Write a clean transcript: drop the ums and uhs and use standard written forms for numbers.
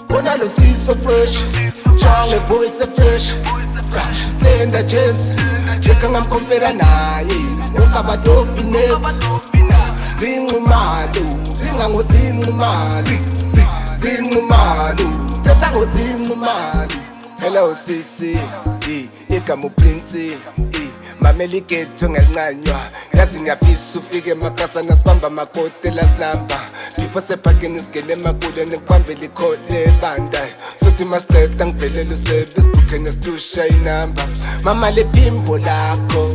Konalo siso fresh, Charlie voice fresh, Slender Gents, Jeka ngamkompera naye, Ngokaba dope nets, Zingumalu, Zingango Zingumalu, Zingumalu, Tatango Zingumalu. Hello sisi, ikamu printi, mameli getho ngelincanywa, yazi ngiyafisa ufike emakasa nasibamba makote last number. Before sephakeni sigele makule nekubambela ikhole banda. Sothi masiqeda ngiphelele usebe sibhukhene situsha inamba. Mama le phimbo lakho